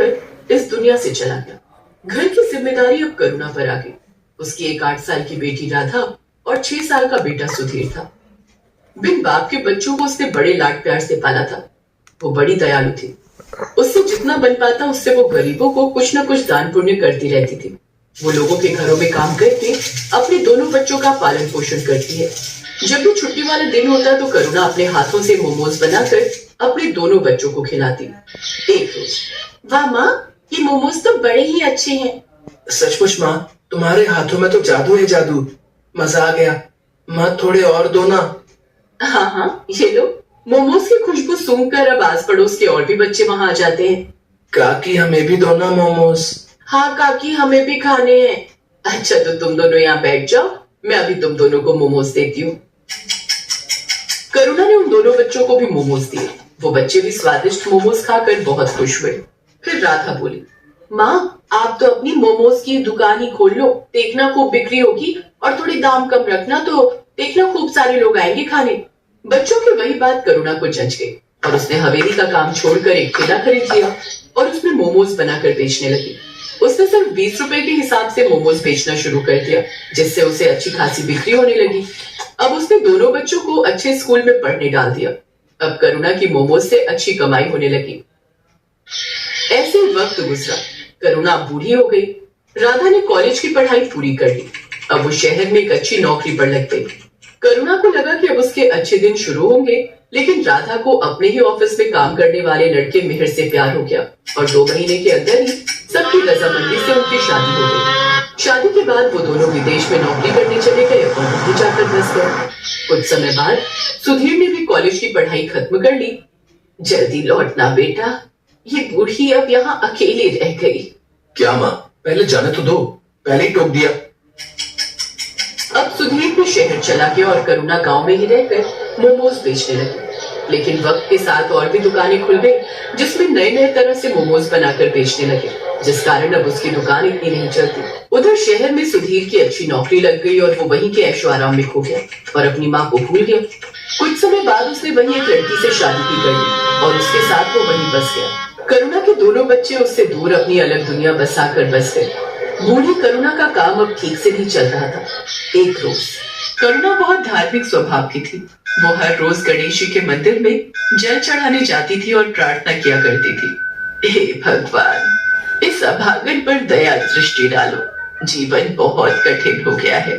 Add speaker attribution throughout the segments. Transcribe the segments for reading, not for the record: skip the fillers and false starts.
Speaker 1: कर इस दुनिया से चला गया। घर की जिम्मेदारी अब करुणा पर आ गई। उसकी एक 8 साल की बेटी राधा और 6 साल का बेटा सुधीर था। बिन बाप के बच्चों को उसने बड़े लाड प्यार से पाला था। वो बड़ी दयालु थी। उससे जितना बन पाता उससे वो गरीबों को कुछ न कुछ दान पुण्य करती रहती थी। वो लोगों के घरों में काम करके अपने दोनों बच्चों का पालन पोषण करती है। जब भी छुट्टी वाला दिन होता तो करुणा अपने हाथों से मोमोज बनाकर अपने दोनों बच्चों को खिलाती। एक रोज, वाह माँ, ये मोमोज तो बड़े ही अच्छे हैं।
Speaker 2: सचमुच माँ, तुम्हारे हाथों में तो जादू है, जादू। मजा आ गया। माँ थोड़े और दो ना।
Speaker 1: हाँ हाँ, ये लो। मोमोज की खुशबू सूंघकर अब आस पड़ोस के और भी बच्चे वहां आ जाते हैं।
Speaker 2: काकी हमें भी दो ना मोमोज।
Speaker 1: हाँ काकी, हमें भी खाने हैं। अच्छा तो तुम दोनों यहाँ बैठ जाओ, मैं अभी तुम दोनों को मोमोज देती हूँ। करुणा ने उन दोनों बच्चों को भी मोमोज दिए। वो बच्चे भी स्वादिष्ट मोमोज खाकर बहुत खुश हुए। फिर राधा बोली, माँ आप तो अपनी मोमोज की दुकान ही खोल लो, देखना खूब बिक्री होगी और थोड़ी दाम कम रखना तो देखना खूब सारे लोग आएंगे खाने। बच्चों की वही बात करुणा को जच गई और उसने हवेली का काम छोड़कर एक ठेला खरीद लिया और उसमें मोमोज बनाकर बेचने लगी। उसने सिर्फ 20 रुपए के हिसाब से मोमोज बेचना शुरू कर दिया, जिससे उसे अच्छी खासी बिक्री होने लगी। अब उसने दोनों बच्चों को अच्छे स्कूल में पढ़ने डाल दिया। अब करुणा की मोमोज से अच्छी कमाई होने लगी। ऐसे वक्त गुजरा। करुणा बूढ़ी हो गई। राधा ने कॉलेज की पढ़ाई पूरी कर ली। अब वो शहर में एक अच्छी नौकरी पर लग गई। करुणा को लगा कि अब उसके अच्छे दिन शुरू होंगे, लेकिन राधा को अपने ही ऑफिस में काम करने वाले लड़के मिहिर से प्यार हो गया और 2 महीने के अंदर ही सबकी रजामंदी से उनकी शादी हो गई। शादी के बाद वो दोनों विदेश में नौकरी करने चले गए और वहीं जाकर बस गए। कुछ समय बाद सुधीर ने भी कॉलेज की पढ़ाई खत्म कर ली। जल्दी लौटना बेटा, ये बूढ़ी अब यहाँ अकेली रह गई।
Speaker 2: क्या माँ, पहले जाने तो दो, पहले ही टोक दिया।
Speaker 1: अब सुधीर भी शहर चला गया और करुणा गांव में ही रहकर मोमोज बेचने लगी। लेकिन वक्त के साथ और भी दुकानें खुल गई जिसमें नए नए तरह से मोमोज बनाकर बेचने लगे, जिस कारण अब उसकी दुकान इतनी नहीं चलती। उधर शहर में सुधीर की अच्छी नौकरी लग गई और वो वहीं के ऐशो आराम में खो गया और अपनी माँ को भूल गया। कुछ समय बाद उसने वहीं एक लड़की से शादी की कर ली और उसके साथ वो वहीं बस गया। करुणा के दोनों बच्चे उससे दूर अपनी अलग दुनिया बसाकर बस गए। बूढ़ी करुणा का काम अब ठीक से नहीं चल रहा था। एक रोज करुणा बहुत धार्मिक स्वभाव की थी। वो हर रोज गणेश जी के मंदिर में जल चढ़ाने जाती थी और प्रार्थना किया करती थी, हे भगवान, इस अभागन पर दया दृष्टि डालो। जीवन बहुत कठिन हो गया है।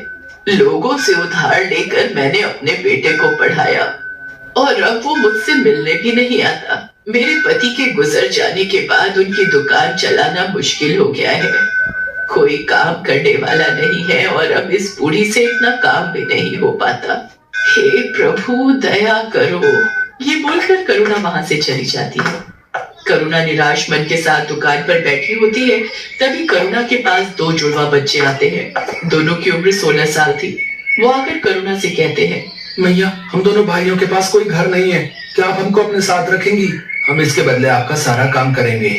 Speaker 1: लोगों से उधार लेकर मैंने अपने बेटे को पढ़ाया और अब वो मुझसे मिलने भी नहीं आता। मेरे पति के गुजर जाने के बाद उनकी दुकान चलाना मुश्किल हो गया है। कोई काम करने वाला नहीं है और अब इस बूढ़ी से इतना काम भी नहीं हो पाता। हे प्रभु दया करो। ये बोलकर करुणा वहां से चली जाती है। करुणा निराश मन के साथ दुकान पर बैठी होती है। तभी करुणा के पास 2 जुड़वा बच्चे आते हैं। दोनों की उम्र 16 साल थी। वो आकर करुणा से कहते हैं,
Speaker 2: मैया, हम दोनों भाइयों के पास कोई घर नहीं है, क्या आप हमको अपने साथ रखेंगी? हम इसके बदले आपका सारा काम करेंगे।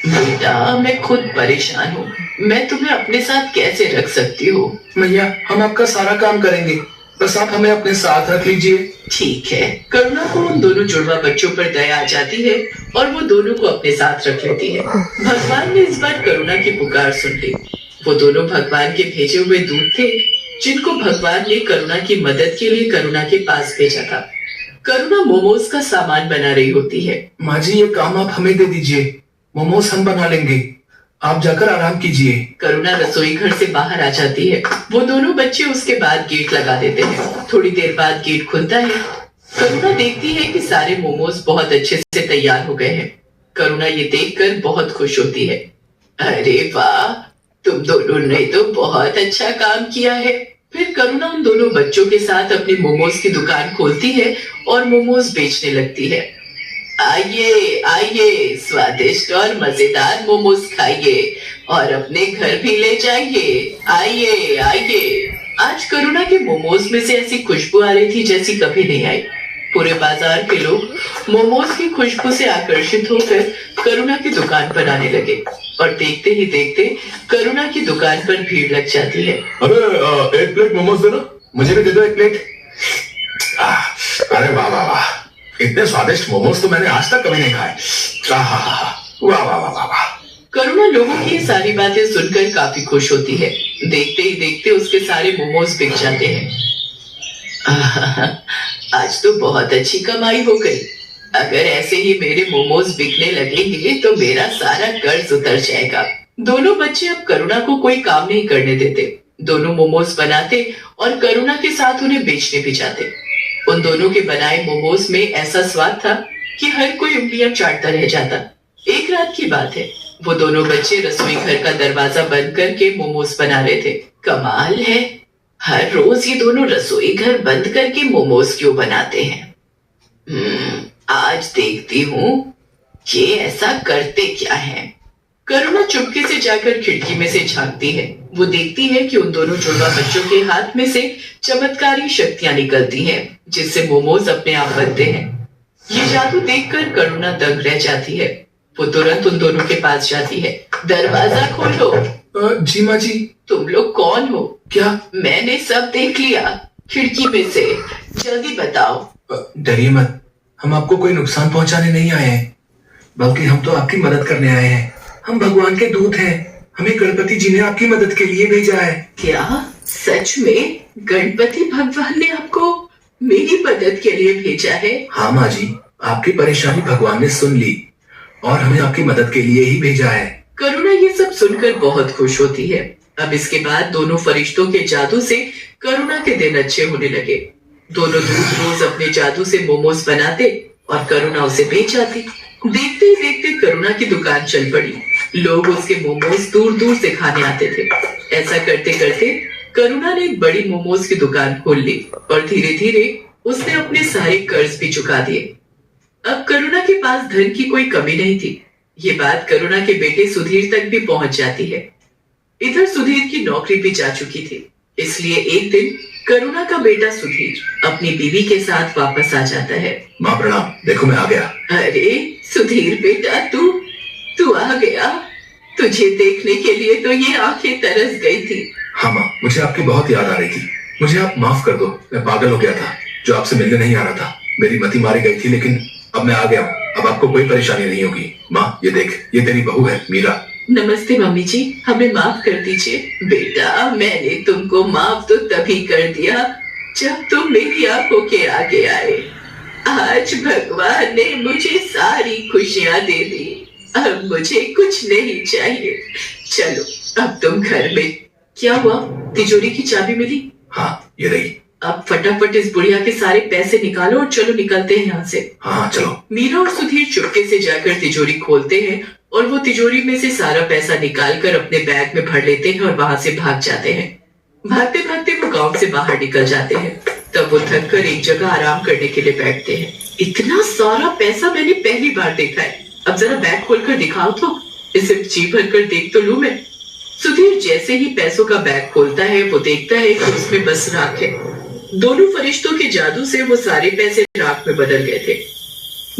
Speaker 1: बेटा, मैं खुद परेशान हूँ, मैं तुम्हें अपने साथ कैसे रख सकती हूँ?
Speaker 2: मैया, हम आपका सारा काम करेंगे, बस आप हमें अपने साथ रख लीजिए।
Speaker 1: ठीक है। करुणा को उन दोनों जुड़वा बच्चों पर दया आ जाती है और वो दोनों को अपने साथ रख लेती है। भगवान ने इस बार करुणा की पुकार सुन ली। वो दोनों भगवान के भेजे हुए दूत थे, जिनको भगवान ने करुणा की मदद के लिए करुणा के पास भेजा था। करुणा मोमोज का सामान बना रही होती है।
Speaker 2: माँ जी, ये काम आप हमें दे दीजिए, मोमोज हम बना लेंगे, आप जाकर आराम कीजिए।
Speaker 1: करुणा रसोई घर से बाहर आ जाती है। वो दोनों बच्चे उसके बाद गेट लगा देते हैं। थोड़ी देर बाद गेट खुलता है। करुणा देखती है कि सारे मोमोज बहुत अच्छे से तैयार हो गए हैं। करुणा ये देखकर बहुत खुश होती है। अरे वाह, तुम दोनों ने तो बहुत अच्छा काम किया है। फिर करुणा उन दोनों बच्चों के साथ अपनी मोमोज की दुकान खोलती है और मोमोज बेचने लगती है। आइए आइए, स्वादिष्ट और मजेदार मोमोज खाइए और अपने घर भी ले जाइए। आइए आइए। आज करुणा के मोमोज में से ऐसी खुशबू आ रही थी जैसी कभी नहीं आई। पूरे बाजार के लोग मोमोज की खुशबू से आकर्षित होकर करुणा की दुकान पर आने लगे और देखते ही देखते करुणा की दुकान पर भीड़ लग जाती है।
Speaker 2: अरे एक प्लेट मोमोज दे दो, मुझे भी दे दो एक प्लेट। अरे वाह वाह वाह, इतने स्वादिष्ट मोमोज तो मैंने आज तक कभी नहीं खाए। वाह वाह वाह वाह वाह वाह।
Speaker 1: करुणा लोगों की ये सारी बातें सुनकर काफी खुश होती है। देखते ही देखते उसके सारे मोमोज बिक जाते हैं। आज तो बहुत अच्छी कमाई हो गई। अगर ऐसे ही मेरे मोमोज बिकने लगेंगे तो मेरा सारा कर्ज उतर जाएगा। दोनों बच्चे अब करुणा को कोई काम नहीं करने देते। दोनों मोमोज बनाते और करुणा के साथ उन्हें बेचने भी जाते। उन दोनों के बनाए मोमोज में ऐसा स्वाद था कि हर कोई उंगलियां चाटता रह जाता। एक रात की बात है, वो दोनों बच्चे रसोई घर का दरवाजा बंद करके मोमोज बना रहे थे। कमाल है, हर रोज ये दोनों रसोई घर बंद करके मोमोज क्यों बनाते हैं? आज देखती हूँ ये ऐसा करते क्या है। करुणा चुपके से जाकर खिड़की में से झांकती है। वो देखती है कि उन दोनों जुड़वा बच्चों के हाथ में से चमत्कारी शक्तियां निकलती हैं, जिससे मोमोज अपने आप बनते हैं। ये जादू देखकर करुणा दंग रह जाती है। वो तुरंत उन दोनों के पास जाती है। दरवाजा खोलो।
Speaker 2: जी माँ जी।
Speaker 1: तुम लोग कौन हो?
Speaker 2: क्या?
Speaker 1: मैंने सब देख लिया खिड़की में से, जल्दी बताओ।
Speaker 2: डरिए मत, हम आपको कोई नुकसान पहुंचाने नहीं आए हैं, बल्कि हम तो आपकी मदद करने आए हैं। हम भगवान के दूत हैं। हमें गणपति जी ने आपकी मदद के लिए भेजा है।
Speaker 1: क्या सच में गणपति भगवान ने आपको मेरी मदद के लिए भेजा है?
Speaker 2: हाँ माँ जी, आपकी परेशानी भगवान ने सुन ली और हमें आपकी मदद के लिए ही भेजा है।
Speaker 1: करुणा ये सब सुनकर बहुत खुश होती है। अब इसके बाद दोनों फरिश्तों के जादू से करुणा के दिन अच्छे होने लगे। दोनों दूत रोज अपने जादू से मोमोज बनाते और करुणा उसे बेच आती। देखते ही देखते करुणा की दुकान चल पड़ी। लोग उसके मोमोज दूर दूर से खाने आते थे। ऐसा करते करते करुणा ने एक बड़ी मोमोज की दुकान खोल ली और धीरे धीरे उसने अपने सारे कर्ज भी चुका दिए। अब करुणा के पास धन की कोई कमी नहीं थी। ये बात करुणा के बेटे सुधीर तक भी पहुंच जाती है। इधर सुधीर की नौकरी भी जा चुकी थी, इसलिए एक दिन करुणा का बेटा सुधीर अपनी बीवी के साथ वापस आ जाता है।
Speaker 2: माँ प्रणाम, देखो मैं आ गया।
Speaker 1: अरे सुधीर बेटा, तू आ गया। तुझे देखने के लिए तो ये आंखें तरस गई थी।
Speaker 2: हाँ माँ, मुझे आपकी बहुत याद आ रही थी। मुझे आप माफ कर दो, मैं पागल हो गया था जो आपसे मिलने नहीं आ रहा था। मेरी मति मारी गई थी, लेकिन अब मैं आ गया हूँ। अब आपको कोई परेशानी नहीं होगी। माँ ये देख, ये तेरी बहू है मीरा।
Speaker 1: नमस्ते मम्मी जी, हमें माफ कर दीजिए। बेटा मैंने तुमको माफ तो तभी कर दिया जब तुम मेरी आंखों के आगे आए। आज भगवान ने मुझे सारी खुशियां दे दी। अब मुझे कुछ नहीं चाहिए। चलो अब तुम घर में। क्या हुआ? तिजोरी की चाबी मिली?
Speaker 2: हाँ ये रही।
Speaker 1: अब फटाफट इस बुढ़िया के सारे पैसे निकालो और चलो निकलते हैं यहाँ से।
Speaker 2: हाँ चलो।
Speaker 1: मीरा और सुधीर चुपके से जाकर तिजोरी खोलते हैं और वो तिजोरी में से सारा पैसा निकालकर अपने बैग में भर लेते हैं और वहां से भाग जाते हैं। भागते भागते वो गांव से बाहर निकल जाते हैं। तब वो थक कर एक जगह आराम करने के लिए बैठते हैं। इतना सारा पैसा मैंने पहली बार देखा है। अब जरा बैग खोलकर दिखाओ तो, इसे जी भर कर देख तो लूं मैं। सुधीर जैसे ही पैसों का बैग खोलता है वो देखता है कि उसमें बस राख है। दोनों फरिश्तों के जादू से वो सारे पैसे राख में बदल गए थे।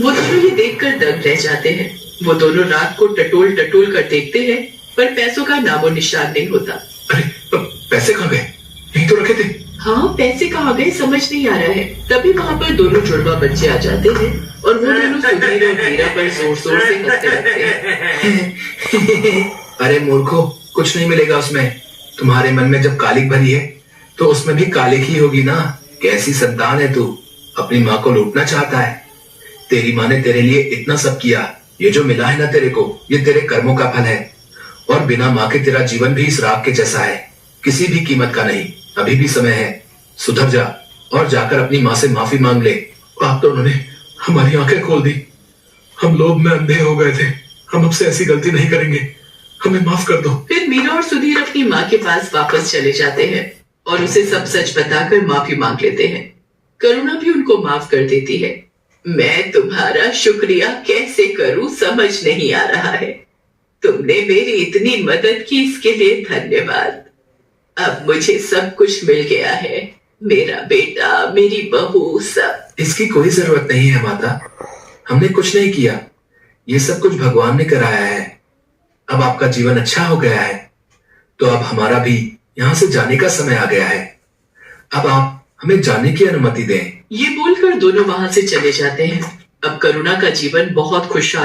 Speaker 1: वो दोनों ये देखकर दंग रह जाते हैं। वो दोनों राख को टटोल टटोल कर देखते हैं, पर पैसों का नामो निशान नहीं होता।
Speaker 2: अरे पैसे कहाँ गए? यहीं तो रखे थे।
Speaker 1: हाँ, पैसे कहाँ गए समझ नहीं आ रहा है। तभी वहाँ पर दोनों जुड़वा बच्चे आ जाते हैं और वो दोनों सुधीर और मीरा पर जोर जोर से हंसने लगते हैं।
Speaker 2: अरे मूर्खो, कुछ नहीं मिलेगा उसमें। तुम्हारे मन में जब कालिक भरी है तो उसमें भी कालिक ही होगी ना। कैसी संतान है तू, अपनी माँ को लूटना चाहता है। तेरी माँ ने तेरे लिए इतना सब किया। ये जो मिला है ना तेरे को, ये तेरे कर्मों का फल है। और बिना माँ के तेरा जीवन भी इस राख के जैसा है, किसी भी कीमत का नहीं। अभी भी समय है, सुधर जा और जाकर अपनी माँ से माफी मांग ले। आप तो उन्होंने हमारी आंखें खोल दी। हम लोभ में अंधे हो गए थे। हम अब से ऐसी गलती नहीं करेंगे, हमें माफ कर दो।
Speaker 1: फिर मीरा और सुधीर अपनी माँ के पास वापस चले जाते हैं और उसे सब सच बताकर माफी मांग लेते हैं। करुणा भी उनको माफ कर देती है। मैं तुम्हारा शुक्रिया कैसे करूं समझ नहीं आ रहा है। तुमने मेरी इतनी मदद की, इसके लिए धन्यवाद। अब मुझे सब कुछ मिल गया है, मेरा बेटा, मेरी बहू, सब।
Speaker 2: इसकी कोई जरूरत नहीं है माता, हमने कुछ नहीं किया। ये सब कुछ भगवान ने कराया है। अब आपका जीवन अच्छा हो गया है, तो अब हमारा भी यहाँ से जाने का समय आ गया है। अब आप हमें जाने की अनुमति दें।
Speaker 1: ये बोलकर दोनों वहां से चले जाते हैं। अब करुणा का जीवन बहुत खुशहाल